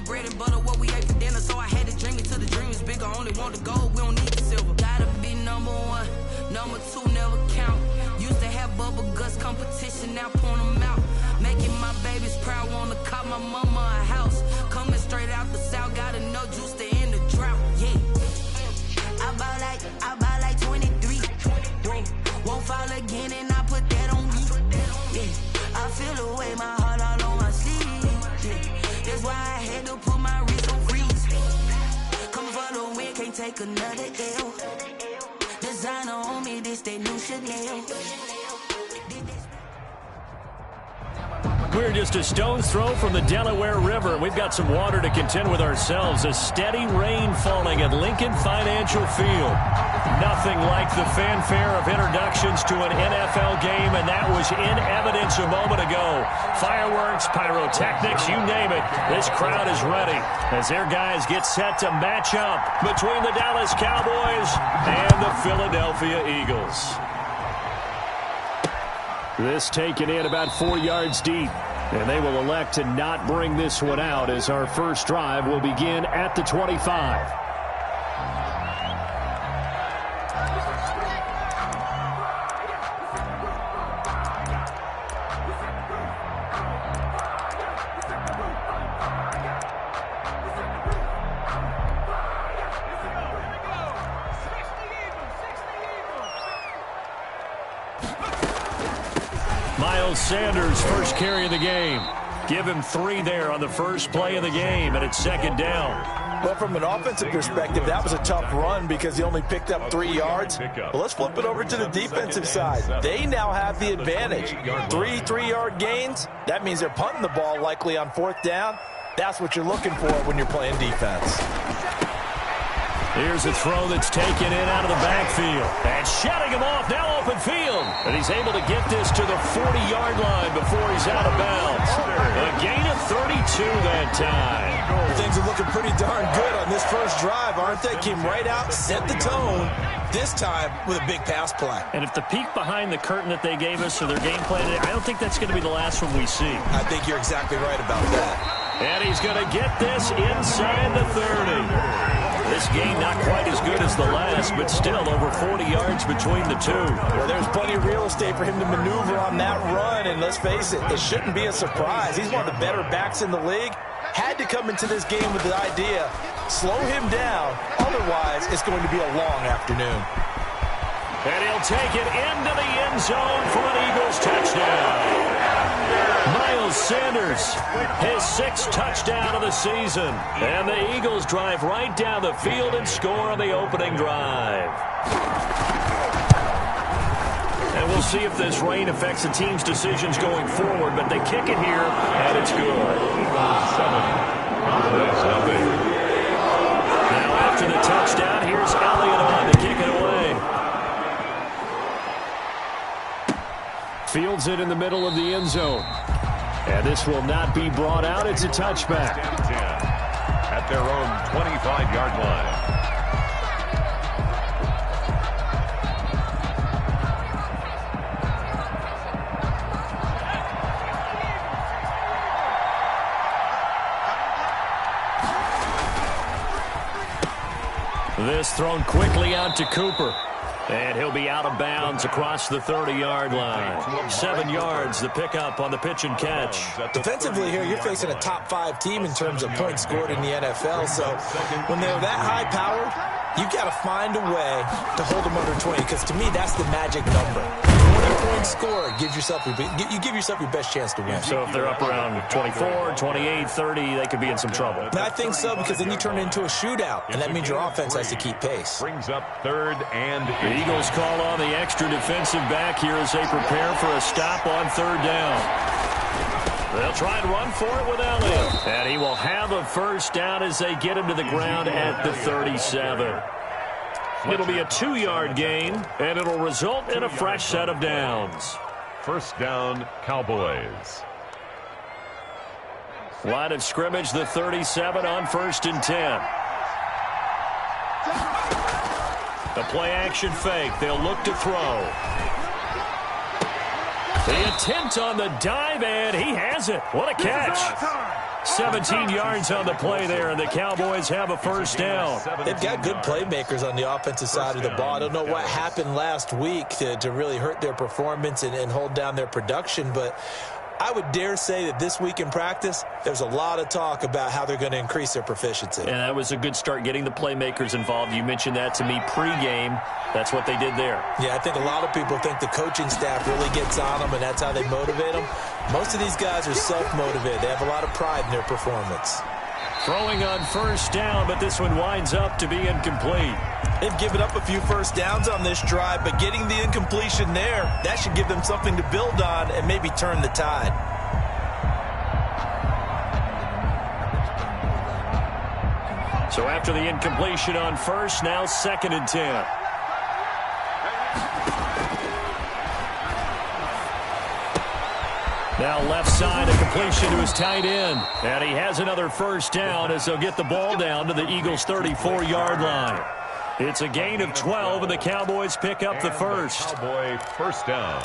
bread and butter, what we ate for dinner. So I had to dream it till the dream is bigger. Only want the gold, we don't need the silver. Gotta be number one, number two never count. Used to have bubble guts competition, now point them out. Making my babies proud, wanna cop my mama a house. Coming straight out the south, gotta know juice to end the drought. Yeah, I buy like 23. Won't fall again, and I put that on me. Yeah, I feel the way, my heart all on my sleeve. Yeah, that's why I had to put my wrist on freeze. Coming for the win, can't take another L. Designer on me, this they new Chanel. We're just a stone's throw from the Delaware River. We've got some water to contend with ourselves. A steady rain falling at Lincoln Financial Field. Nothing like the fanfare of introductions to an NFL game, and that was in evidence a moment ago. Fireworks, pyrotechnics, you name it. This crowd is ready as their guys get set to match up between the Dallas Cowboys and the Philadelphia Eagles. This taken in about 4 yards deep. And they will elect to not bring this one out as our first drive will begin at the 25. Sanders first carry of the game. Give him 3 there on the first play of the game, and it's second down. Well, from an offensive perspective, that was a tough run because he only picked up 3 yards. Well, let's flip it over to the defensive side. They now have the advantage. 3 3-yard gains. That means they're punting the ball likely on 4th down. That's what you're looking for when you're playing defense. Here's a throw that's taken in out of the backfield. And shutting him off, now open field. And he's able to get this to the 40-yard line before he's out of bounds. A gain of 32 that time. Things are looking pretty darn good on this first drive, aren't they? Came right out, set the tone, this time with a big pass play. And if the peek behind the curtain that they gave us or their game plan, I don't think that's going to be the last one we see. I think you're exactly right about that. And he's going to get this inside the 30. This game not quite as good as the last, but still over 40 yards between the two. Well, there's plenty of real estate for him to maneuver on that run, and let's face it, it shouldn't be a surprise. He's one of the better backs in the league. Had to come into this game with the idea, slow him down, otherwise it's going to be a long afternoon. And he'll take it into the end zone for an Eagles touchdown. Miles Sanders, his 6th touchdown of the season. And the Eagles drive right down the field and score on the opening drive. And we'll see if this rain affects the team's decisions going forward, but they kick it here, and it's good. Now after the touchdown, here's Elliott on to kick it away. Fields it in the middle of the end zone. And this will not be brought out. It's a touchback. At their own 25-yard line. This thrown quickly out to Cooper. And he'll be out of bounds across the 30-yard line. 7 yards, the pickup on the pitch and catch. Defensively here, you're facing a top-5 team in terms of points scored in the NFL. So when they're that high-powered, you've got to find a way to hold them under 20, because to me, that's the magic number. 20-point score gives yourself you give yourself your best chance to win. So if they're up around 24, 28, 30, they could be in some trouble. And I think so, because then you turn it into a shootout, and that means your offense has to keep pace. Brings up 3rd and the Eagles call on the extra defensive back here as they prepare for a stop on 3rd down. They'll try and run for it with Elliott. And he will have a first down as they get him to the ground at the 37. It'll be a 2-yard gain, and it'll result in a fresh set of downs. First down, Cowboys. Line of scrimmage, the 37 on 1st and 10. The play-action fake. They'll look to throw. The attempt on the dive, and he has it. What a catch. 17 yards on the play there, and the Cowboys have a first down. They've got good playmakers on the offensive side of the ball. I don't know what happened last week to really hurt their performance and hold down their production, but I would dare say that this week in practice, there's a lot of talk about how they're going to increase their proficiency. And that was a good start, getting the playmakers involved. You mentioned that to me pregame. That's what they did there. Yeah, I think a lot of people think the coaching staff really gets on them, and that's how they motivate them. Most of these guys are self-motivated. They have a lot of pride in their performance. Throwing on first down, but this one winds up to be incomplete. They've given up a few first downs on this drive, but getting the incompletion there, that should give them something to build on and maybe turn the tide. So after the incompletion on first, now 2nd and 10. Now left side, a completion to his tight end. And he has another first down as they'll get the ball down to the Eagles' 34-yard line. It's a gain of 12, and the Cowboys pick up the first. Cowboy first down.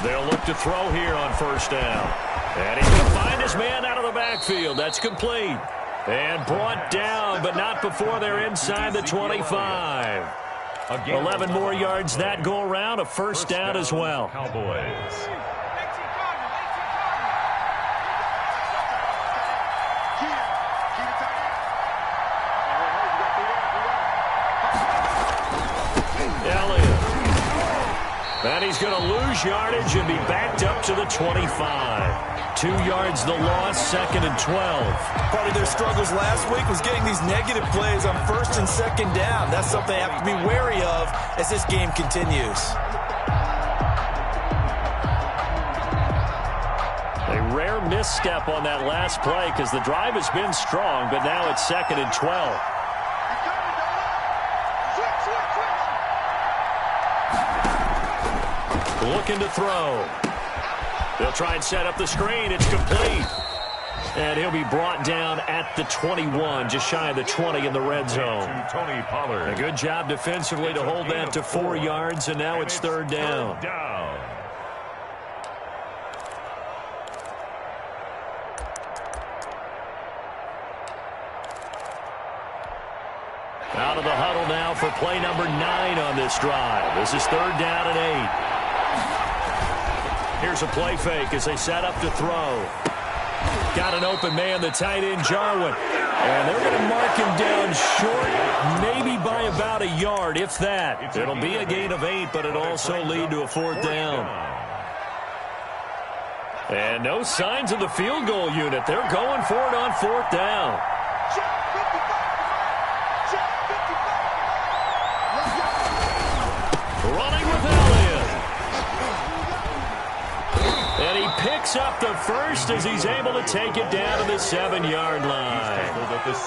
They'll look to throw here on first down. And he's going to find his man out of the backfield. That's complete. And brought down, but not before they're inside the 25. 11 more yards that go around, a first down as well. Cowboys. And he's going to lose yardage and be backed up to the 25. 2 yards the loss, 2nd and 12. Part of their struggles last week was getting these negative plays on 1st and 2nd down. That's something they have to be wary of as this game continues. A rare misstep on that last play because the drive has been strong, but now it's 2nd and 12. Looking to throw. They'll try and set up the screen. It's complete. And he'll be brought down at the 21, just shy of the 20 in the red zone. Tony Pollard. A good job defensively to hold that to 4 yards, and now it's 3rd down. Out of the huddle now for play number 9 on this drive. This is 3rd down and 8. Here's a play fake as they set up to throw. Got an open man, the tight end, Jarwin. And they're going to mark him down short, maybe by about a yard, if that. It'll be a gain of 8, but it'll also lead to a 4th down. And no signs of the field goal unit. They're going for it on 4th down. Running with Elliott. And he picks up the first as he's able to take it down to the 7-yard line.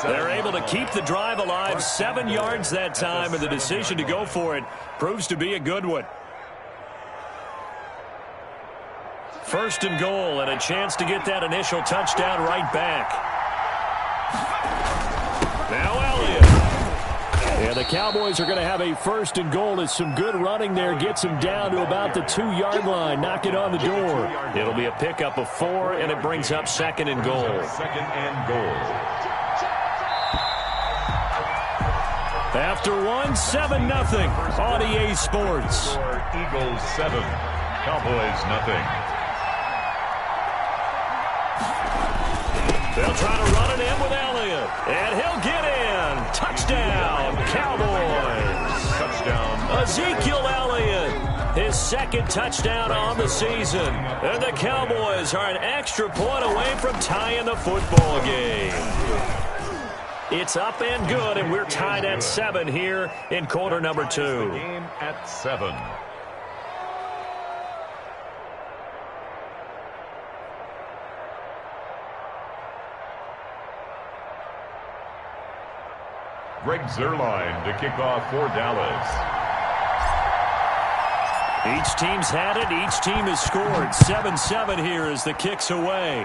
They're able to keep the drive alive, 7 yards that time, and the decision to go for it proves to be a good one. 1st and goal, and a chance to get that initial touchdown right back. Now Elliott. And the Cowboys are going to have a 1st and goal. It's some good running there. Gets him down to about the 2-yard line. Knock it on the door. It'll be a pickup of 4, and it brings up 2nd and goal. 2nd and goal. After 1, 7-0 on EA Sports. Eagles 7, Cowboys nothing. They'll try to run it in with Elliott. And he'll get in. Touchdown, Cowboys. Touchdown. Ezekiel Elliott, his 2nd touchdown on the season. And the Cowboys are an extra point away from tying the football game. It's up and good, and we're tied at 7 here in quarter number 2. Game at 7. Greg Zuerlein to kick off for Dallas. Each team's had it. Each team has scored. 7-7 here as the kick's away.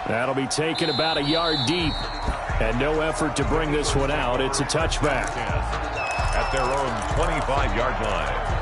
That'll be taken about a yard deep. And no effort to bring this one out. It's a touchback. At their own 25-yard line.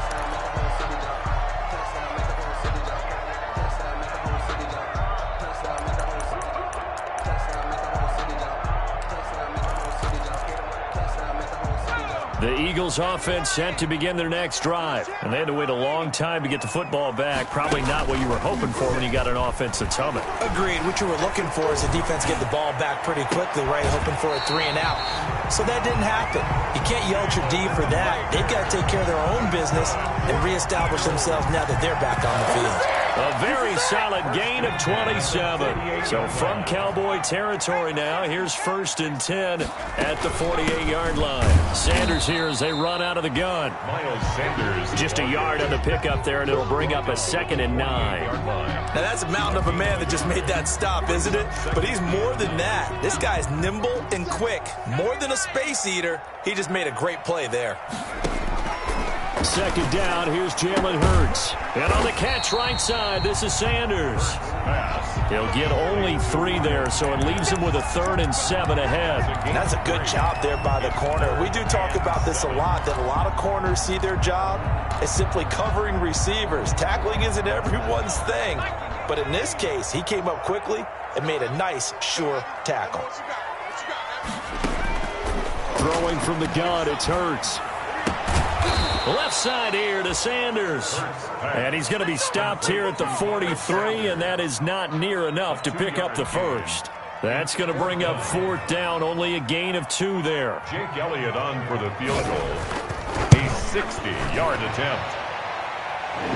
The Eagles offense set to begin their next drive. And they had to wait a long time to get the football back. Probably not what you were hoping for when you got an offense that's humming. Agreed. What you were looking for is the defense get the ball back pretty quickly, right? Hoping for a 3-and-out. So that didn't happen. You can't yell at your D for that. They've got to take care of their own business and reestablish themselves now that they're back on the field. A very solid gain of 27. So from Cowboy territory now, here's 1st and 10 at the 48-yard line. Sanders here as they run out of the gun. Miles Sanders. Just a yard on the pickup there, and it'll bring up a 2nd and 9. Now that's a mountain of a man that just made that stop, isn't it? But he's more than that. This guy's nimble and quick. More than a space eater. He just made a great play there. 2nd down, here's Jalen Hurts. And on the catch right side, this is Sanders. He'll get only 3 there, so it leaves him with a 3rd and 7 ahead. That's a good job there by the corner. We do talk about this a lot, that a lot of corners see their job as simply covering receivers. Tackling isn't everyone's thing. But in this case, he came up quickly and made a nice, sure tackle. Throwing from the gun, it's Hurts. Left side here to Sanders. And he's going to be stopped here at the 43, and that is not near enough to pick up the 1st. That's going to bring up 4th down, only a gain of 2 there. Jake Elliott on for the field goal. A 60-yard attempt.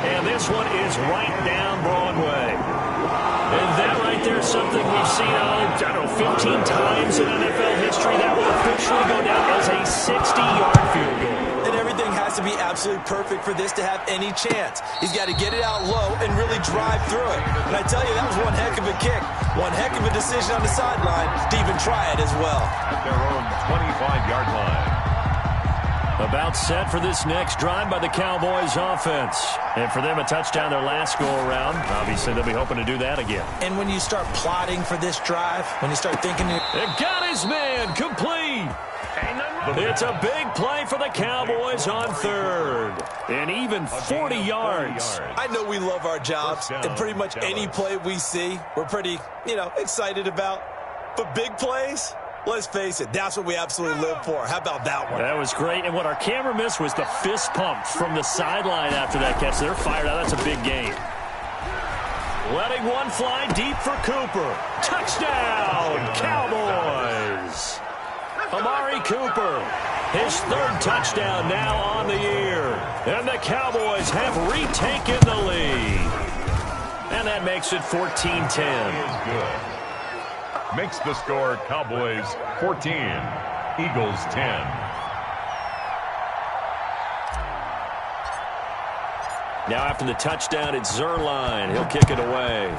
And this one is right down Broadway. And that right there is something we've seen, I don't know, 15 times in NFL history. That will officially go down as a 60-yard field goal. And everything has to be absolutely perfect for this to have any chance. He's got to get it out low and really drive through it. And I tell you, that was one heck of a kick. One heck of a decision on the sideline to even try it as well. At their own 25-yard line. About set for this next drive by the Cowboys offense. And for them, a touchdown their last go-around. Obviously, they'll be hoping to do that again. And when you start plotting for this drive, when you start thinking... It got his man complete. It's a big play for the Cowboys on 3rd. And even 40 yards. I know we love our jobs, and pretty much any play we see, we're pretty, excited about. But big plays... Let's face it, that's what we absolutely live for. How about that one? That was great. And what our camera missed was the fist pump from the sideline after that catch. They're fired out. That's a big game. Letting one fly deep for Cooper. Touchdown, Cowboys. Amari Cooper, his 3rd touchdown now on the year. And the Cowboys have retaken the lead. And that makes it 14-10. Good. Makes the score Cowboys 14, Eagles 10. Now after the touchdown, it's Zerline. He'll kick it away.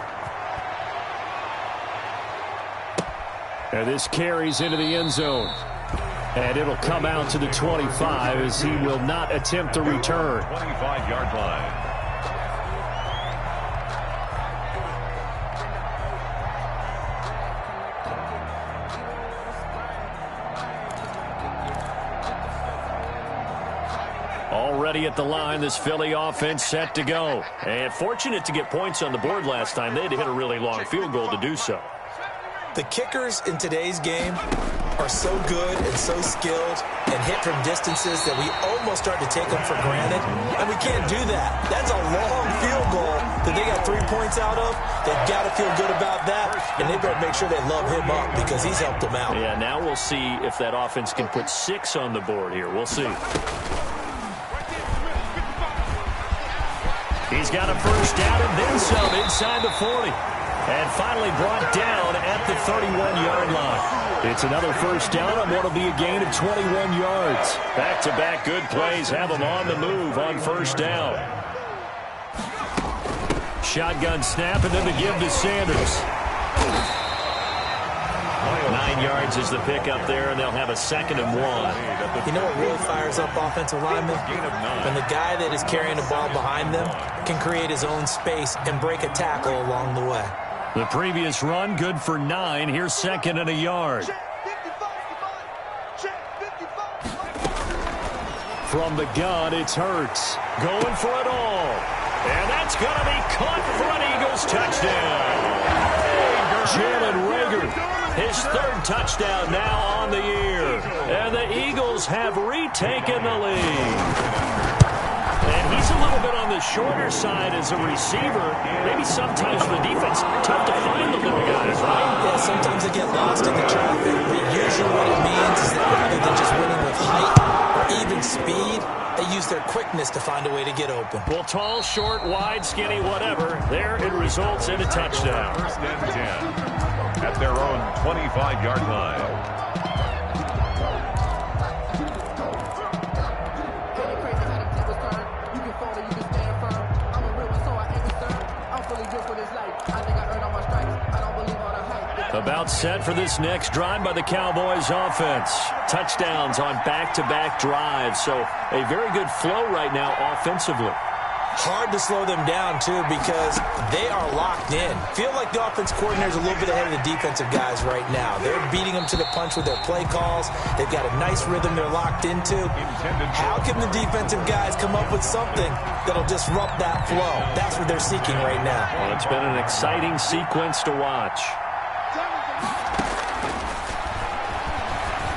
And this carries into the end zone. And it'll come out to the 25 as he will not attempt to return. 25-yard line. Already at the line, this Philly offense set to go. And fortunate to get points on the board last time. They had to hit a really long field goal to do so. The kickers in today's game are so good and so skilled and hit from distances that we almost start to take them for granted. And we can't do that. That's a long field goal that they got 3 points out of. They've got to feel good about that. And they better make sure they love him up because he's helped them out. Yeah, now we'll see if that offense can put 6 on the board here. We'll see. He's got a 1st down and then some inside the 40. And finally brought down at the 31-yard line. It's another 1st down on what will be a gain of 21 yards. Back-to-back good plays have them on the move on 1st down. Shotgun snap and then the give to Sanders. 9 yards is the pickup there, and they'll have a 2nd and 1. You know what really fires up offensive linemen? When the guy that is carrying the ball behind them can create his own space and break a tackle along the way. The previous run, good for 9. Here's 2nd and a yard. From the gun, it's Hurts. Going for it all. And that's going to be caught for an Eagles touchdown. Jalen Reagor, his third touchdown now on the year. And the Eagles have retaken the lead. And he's a little bit on the shorter side as a receiver. Maybe sometimes for the defense, tough to find the little guys, right? Yeah, sometimes they get lost in the traffic. But usually what it means is that rather than just winning with height or even speed, they use their quickness to find a way to get open. Well, tall, short, wide, skinny, whatever. There it results in a touchdown. First and 10 at their own 25-yard line. About set for this next drive by the Cowboys offense. Touchdowns on back-to-back drives, so a very good flow right now offensively. Hard to slow them down, too, because they are locked in. Feel like the offense coordinator is a little bit ahead of the defensive guys right now. They're beating them to the punch with their play calls. They've got a nice rhythm they're locked into. How can the defensive guys come up with something that'll disrupt that flow? That's what they're seeking right now. Well, it's been an exciting sequence to watch.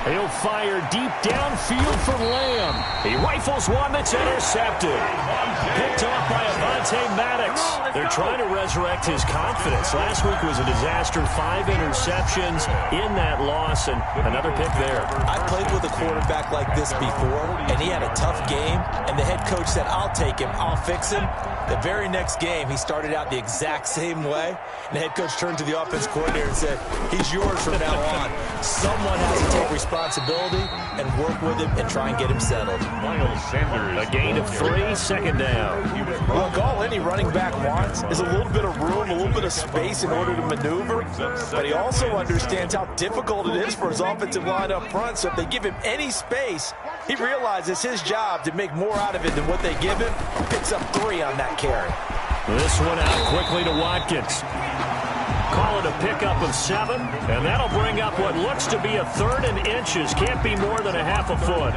He'll fire deep downfield for Lamb. He rifles one that's intercepted. Picked off by Avonte Maddox. They're trying to resurrect his confidence. Last week was a disaster. 5 interceptions in that loss, and another pick there. I played with a quarterback like this before, and he had a tough game, and the head coach said, I'll take him, I'll fix him. The very next game, he started out the exact same way, and the head coach turned to the offense coordinator and said, he's yours from now on. Someone has to take responsibility and work with him and try and get him settled. Miles Sanders. A gain of 3, second down. Look, all any running back wants is a little bit of room, a little bit of space in order to maneuver, but he also understands how difficult it is for his offensive line up front, so if they give him any space, he realizes his job to make more out of it than what they give him. Picks up 3 on that carry. This one out quickly to Watkins. Call it a pickup of 7, and that'll bring up what looks to be a 3rd and inches. Can't be more than a half a foot.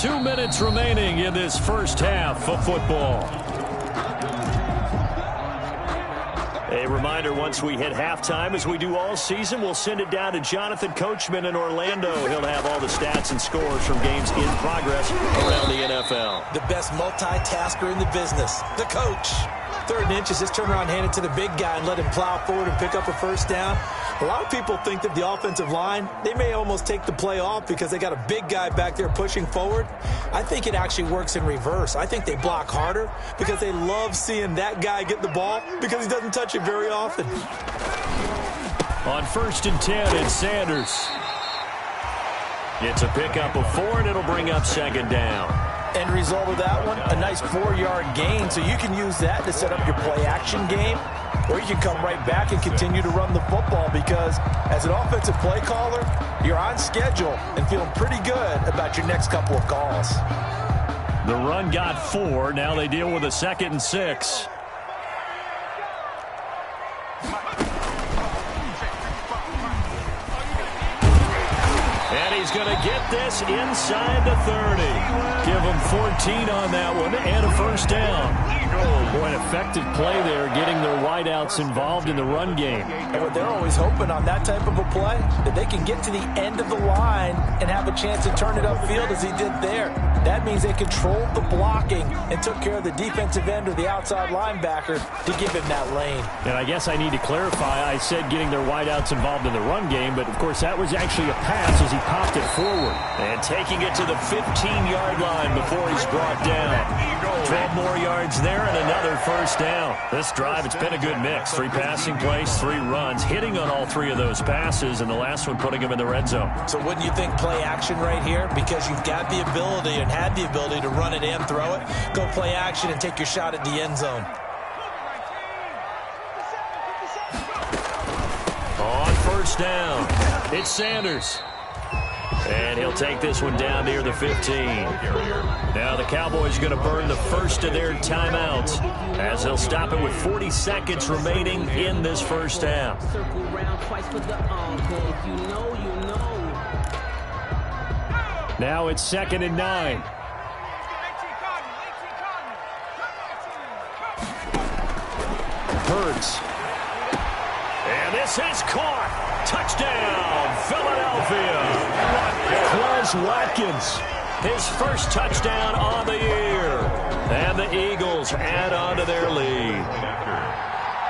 Two minutes remaining in this first half of football. A reminder, once we hit halftime, as we do all season, we'll send it down to Jonathan Coachman in Orlando. He'll have all the stats and scores from games in progress around the NFL. The best multitasker in the business, the coach. 3rd and inches, just turn around, hand it to the big guy and let him plow forward and pick up a first down. A lot of people think that the offensive line, they may almost take the play off because they got a big guy back there pushing forward. I think it actually works in reverse. I think they block harder because they love seeing that guy get the ball because he doesn't touch it very often. On 1st and 10, it's Sanders. It's a pickup of 4, and it'll bring up 2nd down. End result of that one, a nice 4-yard gain, so you can use that to set up your play-action game, or you can come right back and continue to run the football because as an offensive play caller, you're on schedule and feeling pretty good about your next couple of calls. The run got 4. Now they deal with a 2nd and 6. And he's going to get this inside the 30. Give him 14 on that one and a first down. Boy, an effective play there, getting their wideouts involved in the run game. And what they're always hoping on that type of a play, that they can get to the end of the line and have a chance to turn it upfield as he did there. That means they controlled the blocking and took care of the defensive end or the outside linebacker to give him that lane. And I guess I need to clarify, I said getting their wideouts involved in the run game, but of course that was actually a pass as he popped it forward. And taking it to the 15-yard line before he's brought down. 12 more yards there and another first down. This drive, it's been a good mix. 3 passing plays, 3 runs, hitting on all 3 of those passes, and the last one putting him in the red zone. So wouldn't you think play action right here? Because you've got the ability and had the ability to run it and throw it. Go play action and take your shot at the end zone. On first down, it's Sanders. And he'll take this one down near the 15. Now the Cowboys are going to burn the first of their timeouts as they'll stop it with 40 seconds remaining in this first half. Now it's 2nd and 9. Hurts. And this is caught. Touchdown, Philadelphia. Quez Watkins, his first touchdown on the year. And the Eagles add on to their lead.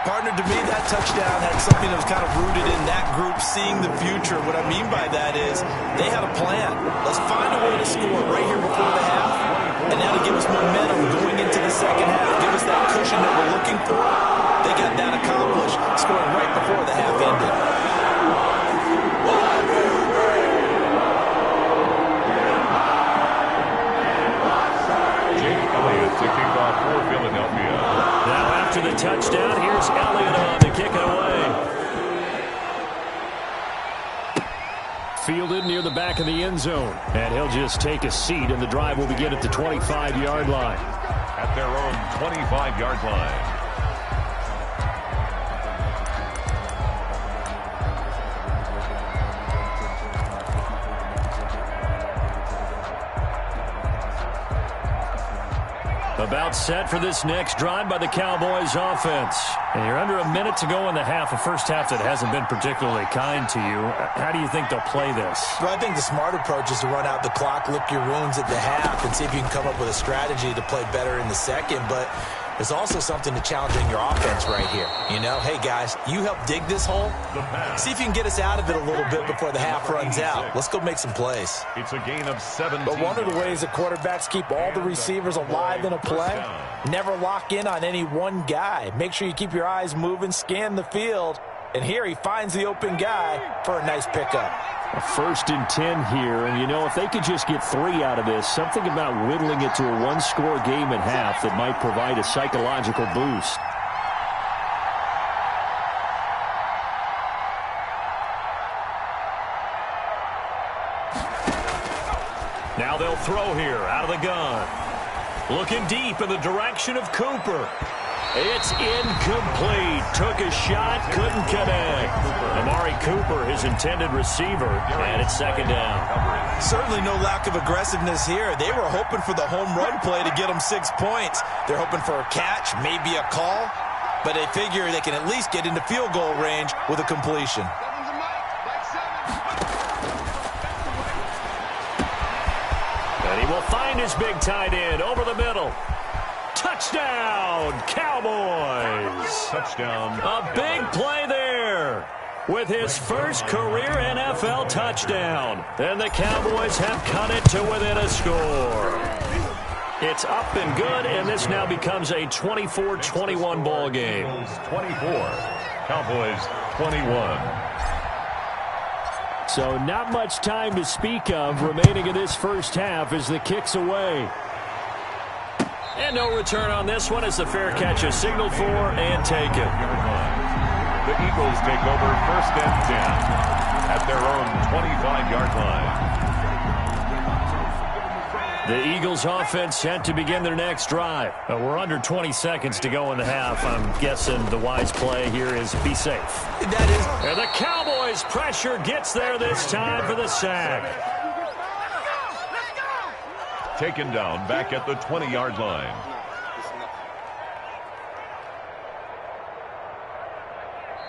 Partner, to me, that touchdown had something that was kind of rooted in that group seeing the future. What I mean by that is they had a plan. Let's find a way to score right here before the half. And that'll give us momentum going into the second half. Give us that cushion that we're looking for. They got that accomplished, scoring right before the half ended. To kick off for Philadelphia. Now after the touchdown, here's Elliott on to kick it away. Fielded near the back of the end zone. And he'll just take a seat, and the drive will begin at the 25-yard line. At their own 25-yard line. About set for this next drive by the Cowboys offense. And you're under a minute to go in the half, a first half that hasn't been particularly kind to you. How do you think they'll play this? Well, I think the smart approach is to run out the clock, lick your wounds at the half, and see if you can come up with a strategy to play better in the second. But there's also something to challenging your offense right here. You know, hey, guys, you help dig this hole. See if you can get us out of it a little bit before the half runs out. Let's go make some plays. It's a gain of 17. But one of the ways that quarterbacks keep all the receivers alive in a play, never lock in on any one guy. Make sure you keep your eyes moving, scan the field. And here he finds the open guy for a nice pickup. A 1st and 10 here, and you know, if they could just get 3 out of this, something about whittling it to a one-score game at half that might provide a psychological boost. Now they'll throw here out of the gun. Looking deep in the direction of Cooper. It's incomplete. Took a shot, couldn't connect. Amari Cooper, his intended receiver, and it's 2nd down. Certainly no lack of aggressiveness here. They were hoping for the home run play to get them 6 points. They're hoping for a catch, maybe a call, but they figure they can at least get into field goal range with a completion. And he will find his big tight end over the middle. Touchdown, Cowboys. Touchdown. A big play there with his first career NFL touchdown. And the Cowboys have cut it to within a score. It's up and good, and this now becomes a 24-21 ball game. 24. Cowboys 21. So not much time to speak of remaining in this first half as the kick's away. And no return on this one as the fair catch is signaled for and taken. The Eagles take over 1st and 10 at their own 25-yard line. The Eagles offense set to begin their next drive. We're under 20 seconds to go in the half. I'm guessing the wise play here is be safe. That is. And the Cowboys pressure gets there this time for the sack. Taken down back at the 20-yard line.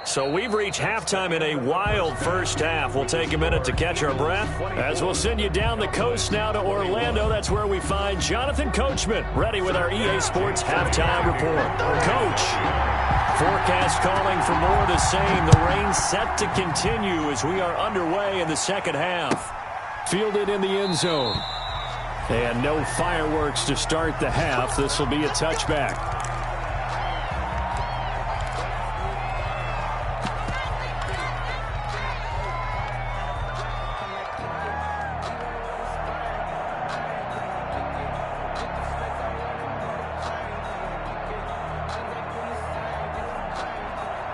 So we've reached halftime in a wild first half. We'll take a minute to catch our breath as we'll send you down the coast now to Orlando. That's where we find Jonathan Coachman ready with our EA Sports halftime report. Coach, forecast calling for more of the same. The rain set to continue as we are underway in the second half. Fielded in the end zone. And no fireworks to start the half. This will be a touchback.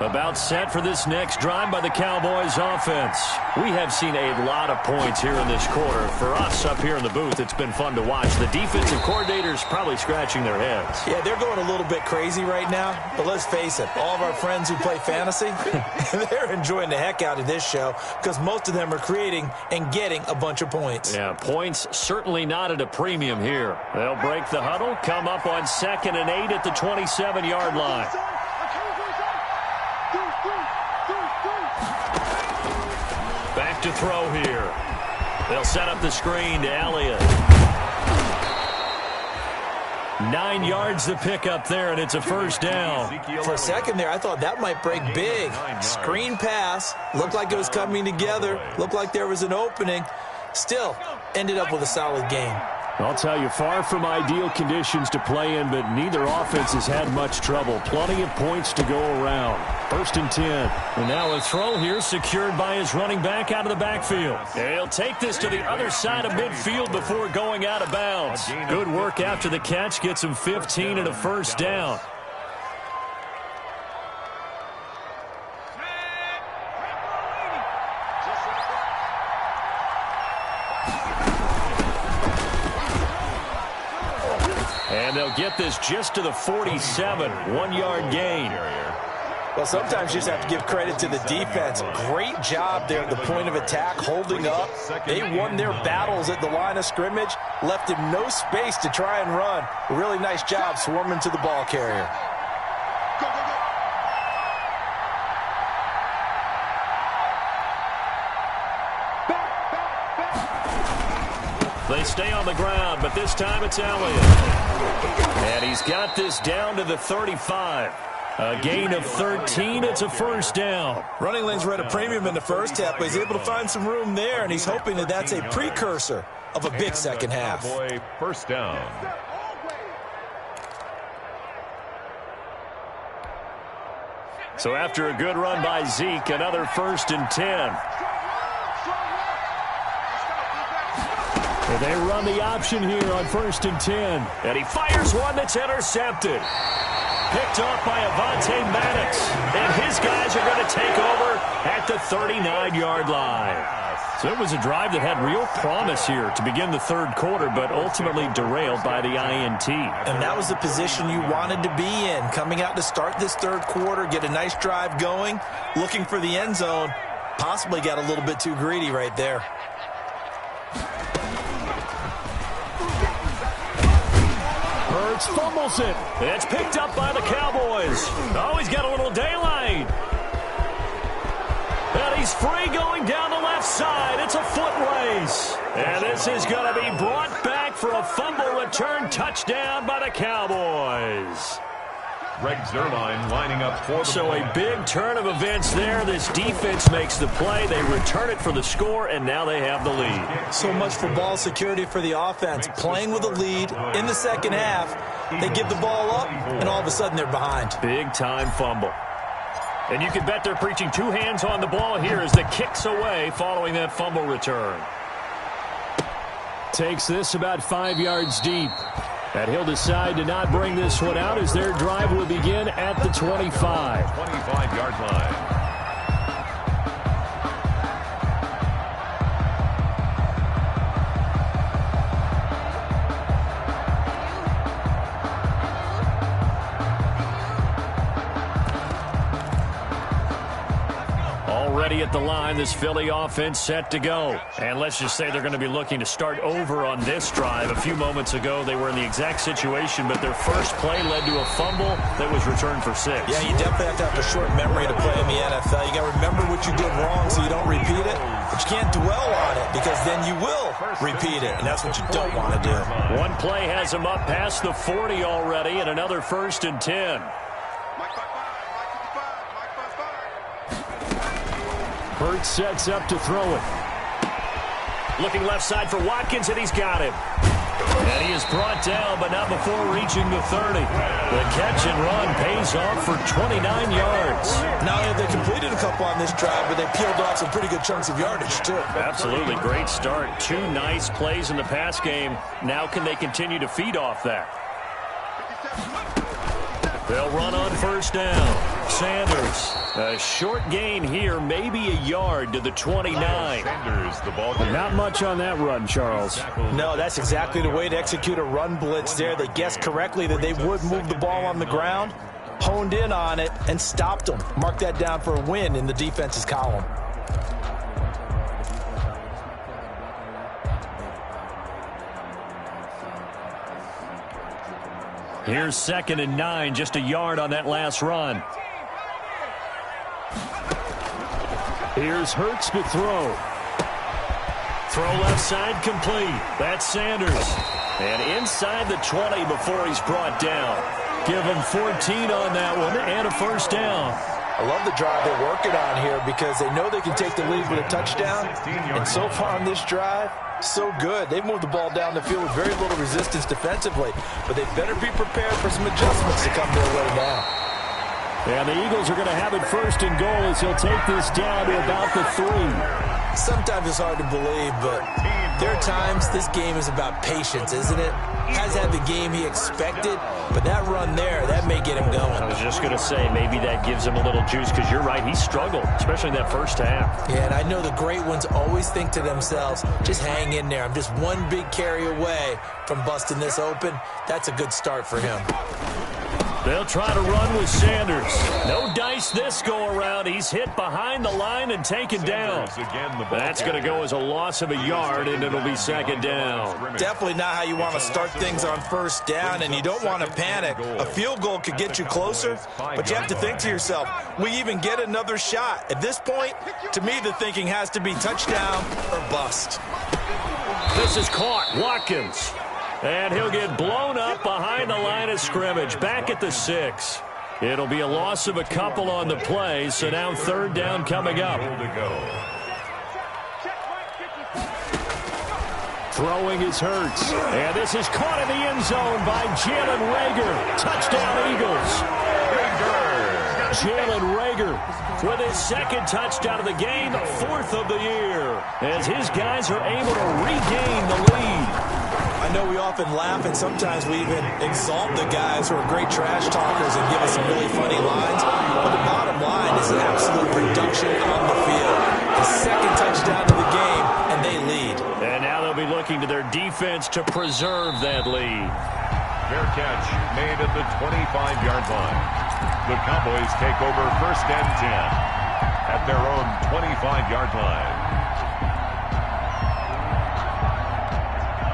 About set for this next drive by the Cowboys offense. We have seen a lot of points here in this quarter. For us up here in the booth, it's been fun to watch. The defensive coordinators probably scratching their heads. Yeah, they're going a little bit crazy right now. But let's face it, all of our friends who play fantasy, they're enjoying the heck out of this show because most of them are creating and getting a bunch of points. Yeah, points certainly not at a premium here. They'll break the huddle, come up on 2nd and 8 at the 27-yard line. Back to throw here. They'll set up the screen to Elliott. 9 yards to pick up there, and it's a first down. For a second there, I thought that might break big. Screen pass. Looked like it was coming together. Looked like there was an opening. Still, ended up with a solid game. I'll tell you, far from ideal conditions to play in, but neither offense has had much trouble. Plenty of points to go around. 1st and 10. And now a throw here secured by his running back out of the backfield. He'll take this to the other side of midfield before going out of bounds. Good work after the catch. Gets him 15 and a first down. And they'll get this just to the 47. 1-yard gain. Well, sometimes you just have to give credit to the defense. Great job there at the point of attack, holding up. They won their battles at the line of scrimmage, left him no space to try and run. A really nice job swarming to the ball carrier. They stay on the ground, but this time it's Elliott. And he's got this down to the 35. A gain of 13. It's a first down. Running lanes were at a premium in the first half, but he's able to find some room there, and he's hoping that that's a precursor of a big second half. First down. So after a good run by Zeke, another 1st and 10. They run the option here on 1st and 10. And he fires one that's intercepted. Picked off by Avonte Maddox. And his guys are going to take over at the 39-yard line. So it was a drive that had real promise here to begin the third quarter, but ultimately derailed by the INT. And that was the position you wanted to be in. Coming out to start this third quarter, get a nice drive going, looking for the end zone. Possibly got a little bit too greedy right there. Fumbles it. It's picked up by the Cowboys. Oh, he's got a little daylight. And he's free going down the left side. It's a foot race. And this is going to be brought back for a fumble return touchdown by the Cowboys. Greg Zuerlein lining up for the So a big turn of events there. This defense makes the play. They return it for the score, and now they have the lead. So much for ball security for the offense. Playing with a lead in the second half. They give the ball up, and all of a sudden they're behind. Big-time fumble. And you can bet they're preaching 2 hands on the ball here as the kick's away following that fumble return. Takes this about 5 yards deep. And he'll decide to not bring this one out as their drive will begin at the 25. 25-yard line. Already at the line, this Philly offense set to go. And let's just say they're going to be looking to start over on this drive. A few moments ago, they were in the exact situation, but their first play led to a fumble that was returned for 6. Yeah, you definitely have to have a short memory to play in the NFL. You got to remember what you did wrong so you don't repeat it, but you can't dwell on it because then you will repeat it, and that's what you don't want to do. One play has him up past the 40 already, and another 1st and 10. Burt sets up to throw it. Looking left side for Watkins, and he's got him. And he is brought down, but not before reaching the 30. The catch and run pays off for 29 yards. Not only have they completed a couple on this drive, but they peeled off some pretty good chunks of yardage, too. Absolutely. Great start. 2 nice plays in the pass game. Now can they continue to feed off that? They'll run on 1st down. Sanders. A short gain here, maybe a yard to the 29. Sanders, the ball carrier. Not much on that run, Charles. No, that's exactly the way to execute a run blitz there. They guessed correctly that they would move the ball on the ground, honed in on it, and stopped them. Mark that down for a win in the defense's column. Here's 2nd and 9, just a yard on that last run. Here's Hurts to throw. Throw left side complete. That's Sanders. And inside the 20 before he's brought down. Give him 14 on that one and a first down. I love the drive they're working on here because they know they can take the lead with a touchdown. And so far on this drive, so good. They've moved the ball down the field with very little resistance defensively. But they better be prepared for some adjustments to come their way now. And the Eagles are going to have it 1st and goal as he'll take this down to about the 3. Sometimes it's hard to believe, but there are times this game is about patience, isn't it? Has had the game he expected, but that run there, that may get him going. I was just going to say, maybe that gives him a little juice, because you're right, he struggled, especially in that first half. Yeah, and I know the great ones always think to themselves, just hang in there. I'm just one big carry away from busting this open. That's a good start for him. They'll try to run with Sanders. No dice this go-around. He's hit behind the line and taken down. That's going to go as a loss of a yard, and it'll be 2nd down. Definitely not how you want to start things on 1st down, and you don't want to panic. A field goal could get you closer, but you have to think to yourself, we even get another shot. At this point, to me, the thinking has to be touchdown or bust. This is caught. Watkins. And he'll get blown up behind the line of scrimmage, back at the 6. It'll be a loss of a couple on the play, so now 3rd down coming up. Throwing is Hurts. And this is caught in the end zone by Jalen Reagor. Touchdown, Eagles. Jalen Reagor with his 2nd touchdown of the game, 4th of the year, as his guys are able to regain the lead. I know we often laugh, and sometimes we even exalt the guys who are great trash talkers and give us some really funny lines. But the bottom line is the absolute production on the field. The 2nd touchdown of the game, and they lead. And now they'll be looking to their defense to preserve that lead. Fair catch made at the 25-yard line. The Cowboys take over 1st and 10 at their own 25-yard line.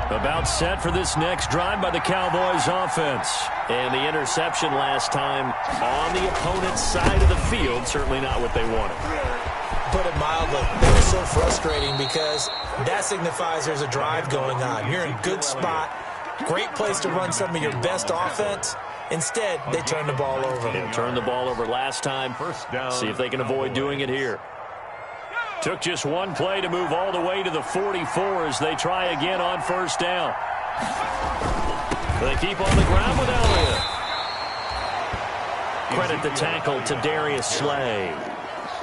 About set for this next drive by the Cowboys offense. And the interception last time on the opponent's side of the field, certainly not what they wanted. Put it mildly, that was so frustrating because that signifies there's a drive going on. You're in a good spot, great place to run some of your best offense. Instead, they turn the ball over. They turned the ball over last time. See if they can avoid doing it here. Took just one play to move all the way to the 44 as they try again on 1st down. They keep on the ground with Elliott. Credit the tackle to Darius Slay.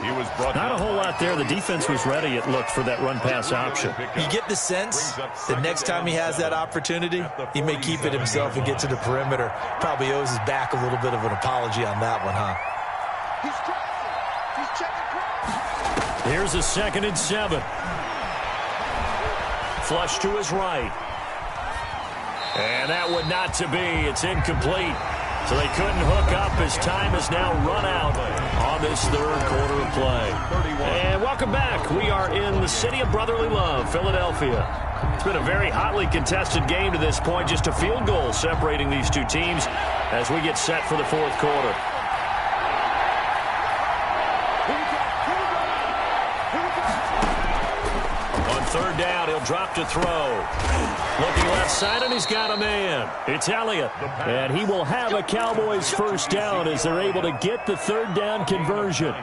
Not a whole lot there. The defense was ready, it looked, for that run-pass option. You get the sense that next time he has that opportunity, he may keep it himself and get to the perimeter. Probably owes his back a little bit of an apology on that one, huh? Here's a 2nd and 7. Flush to his right. And that would not to be. It's incomplete. So they couldn't hook up as time has now run out on this 3rd quarter of play. And welcome back. We are in the city of brotherly love, Philadelphia. It's been a very hotly contested game to this point. Just a field goal separating these two teams as we get set for the 4th quarter. On 3rd down, he'll drop to throw. Looking left side, and he's got a man. It's Elliott. And he will have a Cowboys 1st down as they're able to get the 3rd down conversion.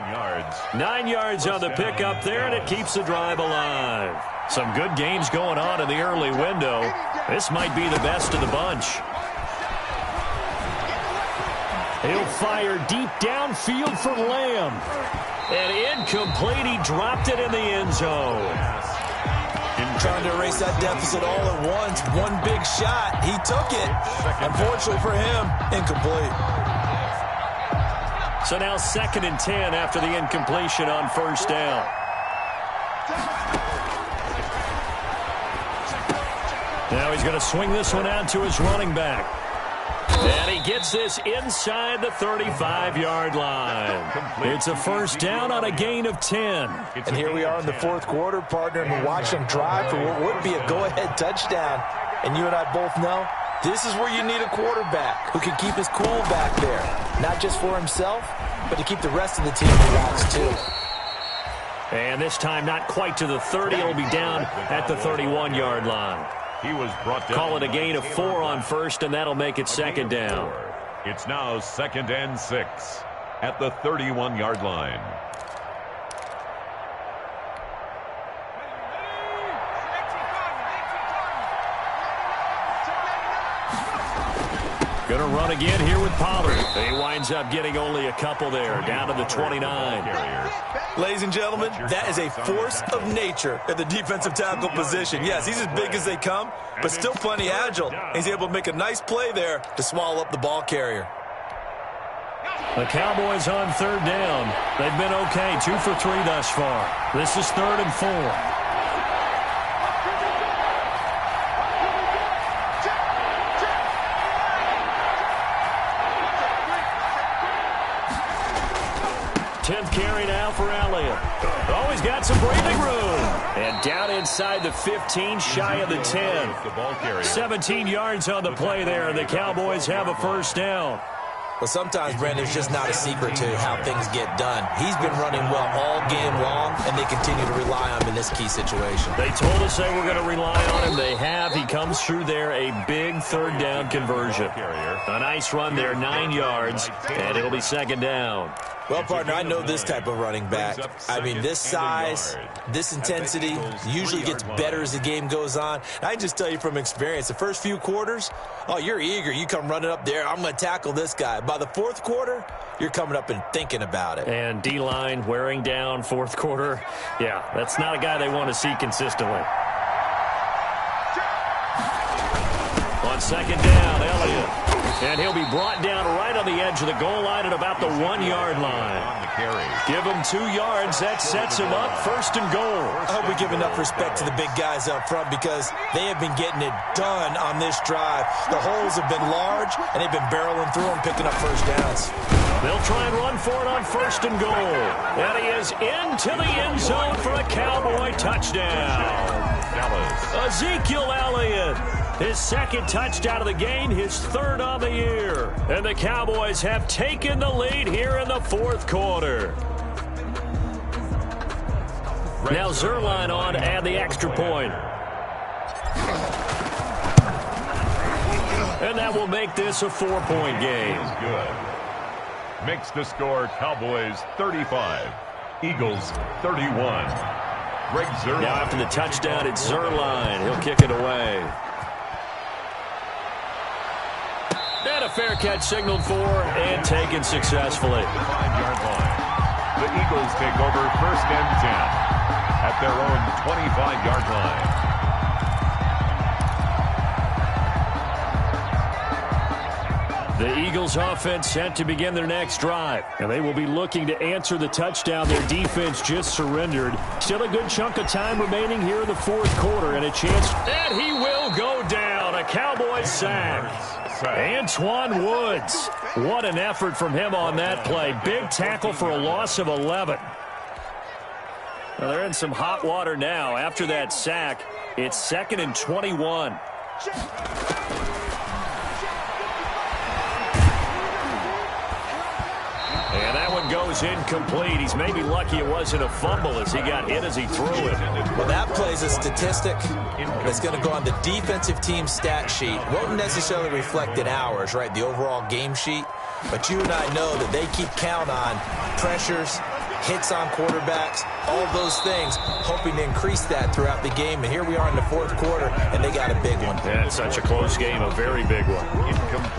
9 yards on the pickup there, and it keeps the drive alive. Some good games going on in the early window. This might be the best of the bunch. He'll fire deep downfield for Lamb. And incomplete. He dropped it in the end zone. Trying to erase that deficit all at once. One big shot. He took it. Unfortunately for him, incomplete. So now 2nd and 10 after the incompletion on first down. Now he's going to swing this one out to his running back. And he gets this inside the 35-yard line. It's a first down on a gain of 10. And here we are in the fourth quarter, partner, and we watch them drive for what would be a go-ahead touchdown. And you and I both know this is where you need a quarterback who can keep his cool back there. Not just for himself, but to keep the rest of the team relaxed too. And this time not quite to the 30. It'll be down at the 31-yard line. He was brought down. Call it a gain of 4 on first, and that'll make it second down. It's now 2nd and 6 at the 31-yard line. Going to run again here with Pollard. He winds up getting only a couple there, down to the 29. Ladies and gentlemen, that is a force of nature at the defensive tackle position. Yes, he's as big as they come, but still plenty agile. He's able to make a nice play there to swallow up the ball carrier. The Cowboys on third down. They've been okay, 2 for 3 thus far. This is 3rd and 4. Carry now for Elliott. Oh, he's got some breathing room. And down inside the 15, shy of the 10. 17 yards on the play there, and the Cowboys have a first down. Well, sometimes, Brandon, it's just not a secret to how things get done. He's been running well all game long, and they continue to rely on him in this key situation. They told us they were going to rely on him. They have. He comes through there, a big third down conversion. A nice run there, 9 yards, and it'll be second down. Well, partner, I know this type of running back. I mean, this size, this intensity usually gets better as the game goes on. And I can just tell you from experience, the first few quarters, oh, you're eager. You come running up there, I'm going to tackle this guy. By the fourth quarter, you're coming up and thinking about it. And D-line wearing down fourth quarter. Yeah, that's not a guy they want to see consistently. On second down, Elliott. And he'll be brought down right on the edge of the goal line at about the 1-yard line. Give him 2 yards. That sets him up 1st and goal. I hope we give enough respect to the big guys up front because they have been getting it done on this drive. The holes have been large, and they've been barreling through them, picking up first downs. They'll try and run for it on 1st and goal. And he is into the end zone for a Cowboy touchdown. Ezekiel Elliott. His 2nd touchdown of the game, his 3rd on the year. And the Cowboys have taken the lead here in the 4th quarter. Now Zerline on to add the extra point. And that will make this a 4-point game. Good. Makes the score Cowboys 35, Eagles 31. Greg Zerline. Now after the touchdown, it's Zerline. He'll kick it away. And a fair catch signaled for and taken successfully. 5-yard line. The Eagles take over 1st and 10 at their own 25-yard line. The Eagles offense set to begin their next drive. And they will be looking to answer the touchdown their defense just surrendered. Still a good chunk of time remaining here in the 4th quarter and a chance. And he will go down. A Cowboys sack. Antoine Woods. What an effort from him on that play. Big tackle for a loss of 11. Well, they're in some hot water now. After that sack, it's 2nd and 21. And that one goes incomplete. He's maybe lucky it wasn't a fumble as he got hit as he threw it. Well, that plays a statistic that's going to go on the defensive team stat sheet. Won't necessarily reflect in ours, right, the overall game sheet. But you and I know that they keep count on pressures, hits on quarterbacks, all those things, hoping to increase that throughout the game. And here we are in the 4th quarter, and they got a big one. Yeah, it's such a close game, a very big one.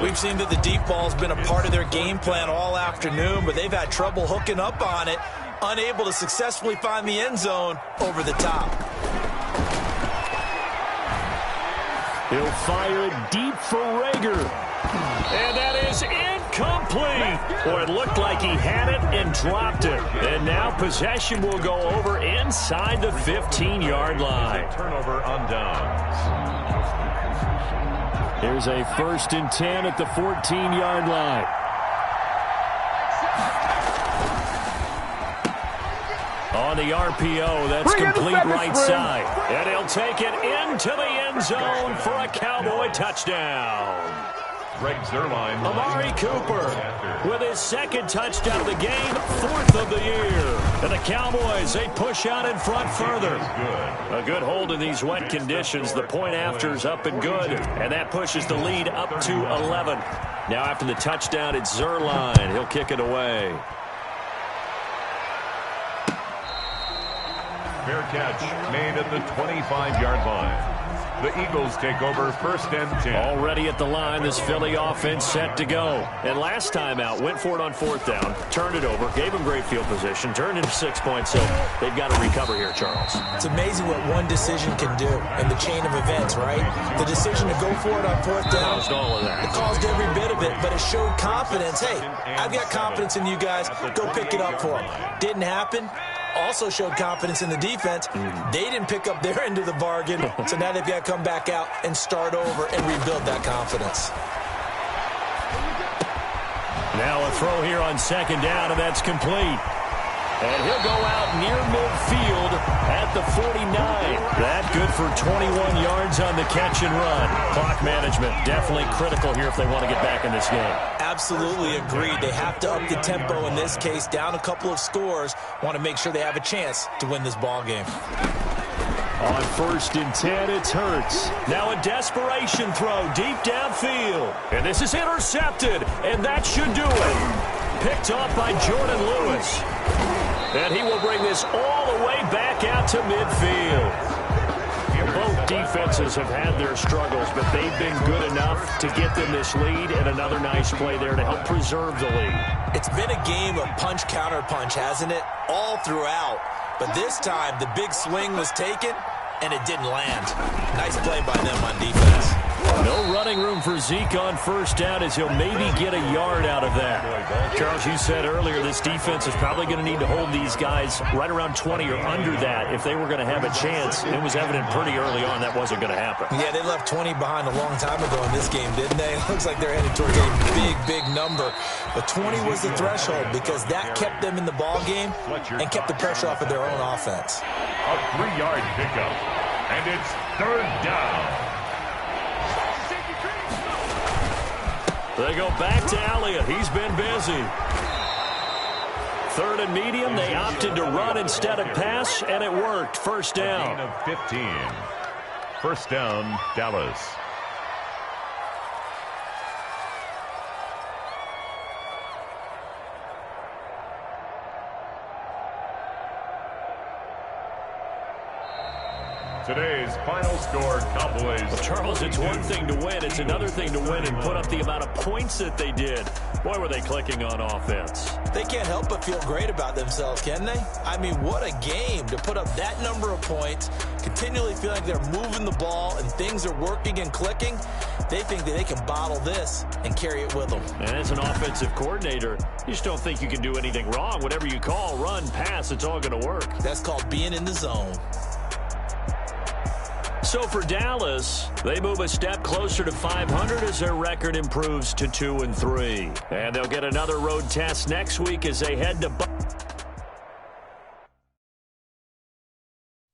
We've seen that the deep ball's been a part of their game plan all afternoon, but they've had trouble hooking up on it, unable to successfully find the end zone over the top. He'll fire it deep for Rager. And that is incomplete. complete. Boy, it looked like he had it and dropped it. And now possession will go over inside the 15-yard line. Turnover on downs. Here's a 1st and 10 at the 14-yard line. On the RPO, that's complete right side. And he'll take it into the end zone for a Cowboy touchdown. Greg Zuerlein. Amari Cooper with his 2nd touchdown of the game, 4th of the year. And the Cowboys, they push out in front further. A good hold in these wet conditions. The point after's up and good. And that pushes the lead up to 11. Now after the touchdown, it's Zuerlein. He'll kick it away. Fair catch made at the 25-yard line. The Eagles take over 1st and 10. Already at the line, this Philly offense set to go. And last time out, went for it on 4th down, turned it over, gave them great field position, turned into 6 points, so they've got to recover here, Charles. It's amazing what one decision can do in the chain of events, right? The decision to go for it on 4th down. Caused all of that. It caused every bit of it, but it showed confidence. Hey, I've got confidence in you guys. Go pick it up for them. Didn't happen. Also showed confidence in the defense. They didn't pick up their end of the bargain, so now they've got to come back out and start over and rebuild that confidence. Now a throw here on 2nd down, and that's complete. And he'll go out near midfield at the 49. That good for 21 yards on the catch and run. Clock management definitely critical here if they want to get back in this game. Absolutely agreed. They have to up the tempo in this case, down a couple of scores. Want to make sure they have a chance to win this ball game. On 1st and 10, it's Hurts. Now a desperation throw deep downfield. And this is intercepted, and that should do it. Picked off by Jordan Lewis. And he will bring this all the way back out to midfield. Both defenses have had their struggles, but they've been good enough to get them this lead, and another nice play there to help preserve the lead. It's been a game of punch-counter-punch, hasn't it? All throughout. But this time, the big swing was taken, and it didn't land. Nice play by them on defense. No running room for Zeke on 1st down as he'll maybe get a yard out of that. Charles, you said earlier this defense is probably going to need to hold these guys right around 20 or under that if they were going to have a chance. It was evident pretty early on that wasn't going to happen. Yeah, they left 20 behind a long time ago in this game, didn't they? It looks like they're headed towards a big, big number. But 20 was the threshold because that kept them in the ball game and kept the pressure off of their own offense. A 3-yard pickup, and it's 3rd down. They go back to Elliott. He's been busy. 3rd and medium. They opted to run instead of pass, and it worked. 1st down. A gain of 15. 1st down, Dallas. Today's final score, Cowboys. Well, Charles, it's one thing to win. It's another thing to win and put up the amount of points that they did. Boy, were they clicking on offense. They can't help but feel great about themselves, can they? I mean, what a game to put up that number of points, continually feel like they're moving the ball and things are working and clicking. They think that they can bottle this and carry it with them. And as an offensive coordinator, you just don't think you can do anything wrong. Whatever you call, run, pass, it's all going to work. That's called being in the zone. So for Dallas, they move a step closer to 500 as their record improves to 2-3. And they'll get another road test next week as they head to...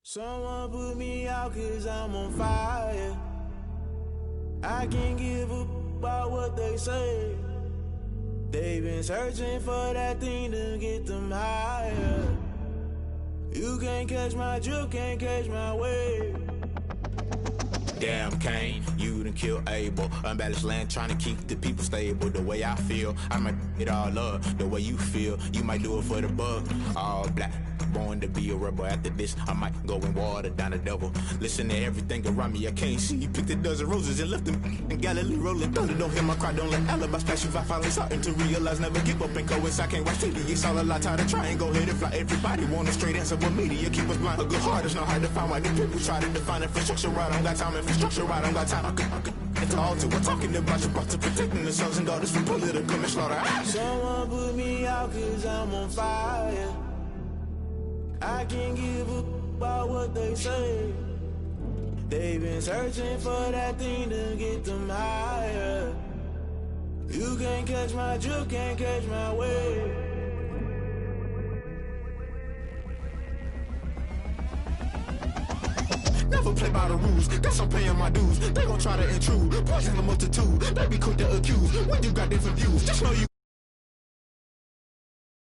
Someone put me out 'cause I'm on fire. I can't give up about what they say. They've been searching for that thing to get them higher. You can't catch my drift, can't catch my wave. Damn Kane, you done kill Abel. Unbalanced land trying to keep the people stable. The way I feel, I might it all up. The way you feel, you might do it for the bug. All black, born to be a rebel. After this, I might go and water down the devil. Listen to everything around me, I can't see. Picked a dozen roses and left them in Galilee rolling thunder. Don't hear my cry, don't let alibis flash. If I finally starting to realize, never give up and coerce. I can't watch TV, it's all a lot. Tired of trying, go ahead and fly. Everybody want a straight answer, but media keep us blind. A good heart is not hard to find. Why the people try to define infrastructure right? I don't got time, infrastructure right? I don't got time. I could it's all to we're talking about your to protecting the sons and daughters from political manslaughter. Someone put me out cause I'm on fire. I can't give up about what they say. They've been searching for that thing to get them higher. You can't catch my drift, can't catch my wave. Never play by the rules, guess I'm paying my dues. They gon' try to intrude, poison the multitude. They be quick to accuse when you got different views. Just know you